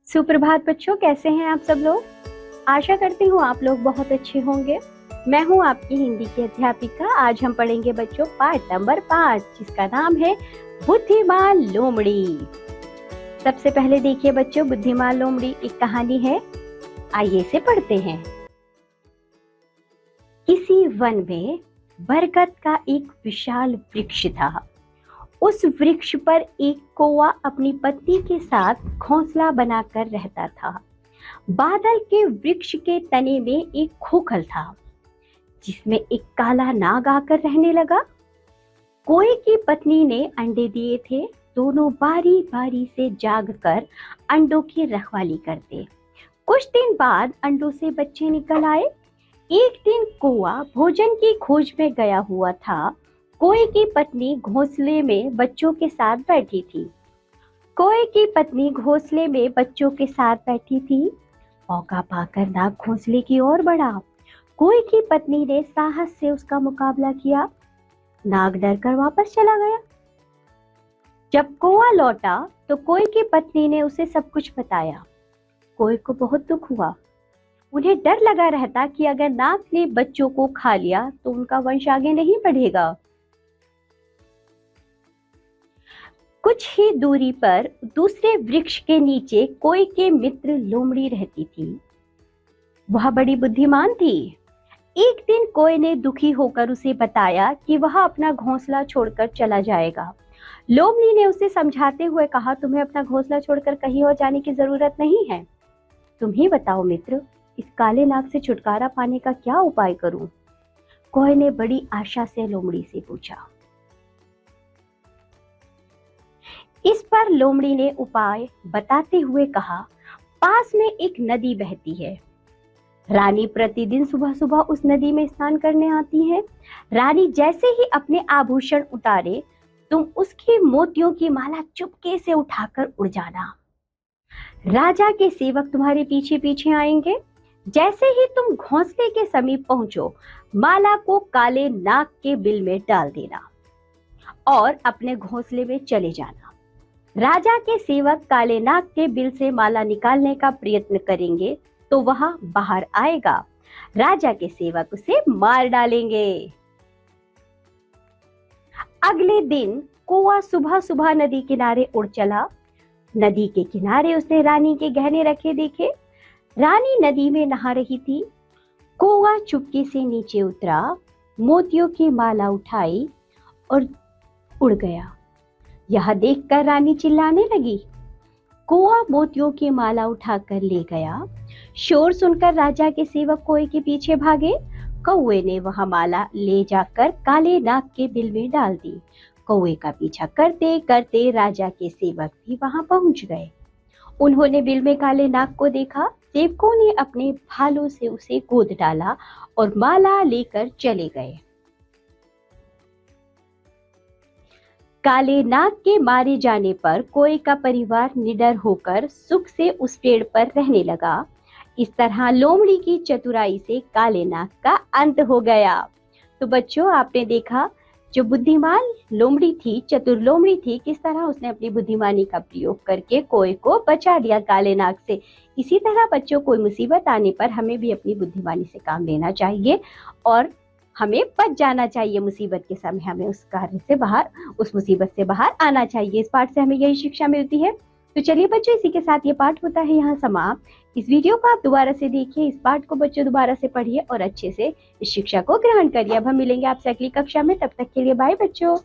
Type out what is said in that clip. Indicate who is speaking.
Speaker 1: सुप्रभात बच्चों, कैसे हैं आप सब लोग। आशा करती हूँ आप लोग बहुत अच्छे होंगे। मैं हूँ आपकी हिंदी की अध्यापिका। आज हम पढ़ेंगे बच्चों पाठ नंबर 5, जिसका नाम है बुद्धिमान लोमड़ी। सबसे पहले देखिए बच्चों, बुद्धिमान लोमड़ी एक कहानी है। आइए इसे पढ़ते हैं। किसी वन में बरगद का एक विशाल वृक्ष था। उस वृक्ष पर एक कौवा अपनी पत्नी के साथ घोंसला बनाकर रहता था। बादल के वृक्ष के तने में एक खोखल था, जिसमें एक काला नाग आकर रहने लगा। कौवे की पत्नी ने अंडे दिए थे। दोनों बारी बारी से जागकर अंडों की रखवाली करते। कुछ दिन बाद अंडों से बच्चे निकल आए। एक दिन कौवा भोजन की खोज में गया हुआ था। कौवे की पत्नी घोंसले में बच्चों के साथ बैठी थी। कौवे की पत्नी घोंसले में बच्चों के साथ बैठी थी। मौका पाकर नाग घोंसले की ओर बढ़ा। कौवे की पत्नी ने साहस से उसका मुकाबला किया। नाग डरकर वापस चला गया। जब कौवा लौटा तो कौवे की पत्नी ने उसे सब कुछ बताया। कौवे को बहुत दुख हुआ। उन्हें डर लगा रहता कि अगर नाग ने बच्चों को खा लिया तो उनका वंश आगे नहीं बढ़ेगा। कुछ ही दूरी पर दूसरे वृक्ष के नीचे कौवे के मित्र लोमड़ी रहती थी। वह बड़ी बुद्धिमान थी। एक दिन कौवे ने दुखी होकर उसे बताया कि वह अपना घोंसला छोड़कर चला जाएगा। लोमड़ी ने उसे समझाते हुए कहा, तुम्हें अपना घोंसला छोड़कर कहीं और जाने की जरूरत नहीं है। तुम ही बताओ मित्र, इस काले नाग से छुटकारा पाने का क्या उपाय करूं? कौवे ने बड़ी आशा से लोमड़ी से पूछा। इस पर लोमड़ी ने उपाय बताते हुए कहा, पास में एक नदी बहती है। रानी प्रतिदिन सुबह सुबह उस नदी में स्नान करने आती है। रानी जैसे ही अपने आभूषण उतारे, तुम उसकी मोतियों की माला चुपके से उठाकर उड़ जाना। राजा के सेवक तुम्हारे पीछे पीछे आएंगे। जैसे ही तुम घोंसले के समीप पहुंचो, माला को काले नाग के बिल में डाल देना और अपने घोंसले में चले जाना। राजा के सेवक काले नाग के बिल से माला निकालने का प्रयत्न करेंगे तो वह बाहर आएगा। राजा के सेवक उसे मार डालेंगे। अगले दिन कौवा सुबह सुबह नदी किनारे उड़ चला। नदी के किनारे उसने रानी के गहने रखे देखे। रानी नदी में नहा रही थी। कौवा चुपके से नीचे उतरा, मोतियों की माला उठाई और उड़ गया। यह देखकर रानी चिल्लाने लगी। कौवा मोतियों की माला उठाकर ले गया। शोर सुनकर राजा के सेवक कौवे के पीछे भागे। कौवे ने वह माला ले जाकर काले नाग के बिल में डाल दी। कौवे का पीछा करते करते राजा के सेवक भी वहां पहुंच गए। उन्होंने बिल में काले नाग को देखा। सेवकों ने अपने भालों से उसे गोद डाला और माला लेकर चले गए। काले नाग के मारे जाने पर कौवे का परिवार निडर होकर सुख से उस पेड़ पर रहने लगा। इस तरह लोमड़ी की चतुराई से काले नाग का अंत हो गया। तो बच्चों, आपने देखा जो बुद्धिमान लोमड़ी थी, चतुर लोमड़ी थी, किस तरह उसने अपनी बुद्धिमानी का प्रयोग करके कौवे को बचा लिया काले नाग से। इसी तरह बच्चों, कोई मुसीबत आने पर हमें भी अपनी बुद्धिमानी से काम लेना चाहिए और हमें बच जाना चाहिए। मुसीबत के समय हमें उस कार्य से बाहर, उस मुसीबत से बाहर आना चाहिए। इस पाठ से हमें यही शिक्षा मिलती है। तो चलिए बच्चों, इसी के साथ ये पाठ होता है यहाँ समाप्त। इस वीडियो को आप दोबारा से देखिए, इस पाठ को बच्चों दोबारा से पढ़िए और अच्छे से इस शिक्षा को ग्रहण करिए। अब हम मिलेंगे आपसे अगली कक्षा में। तब तक के लिए बाय बच्चों।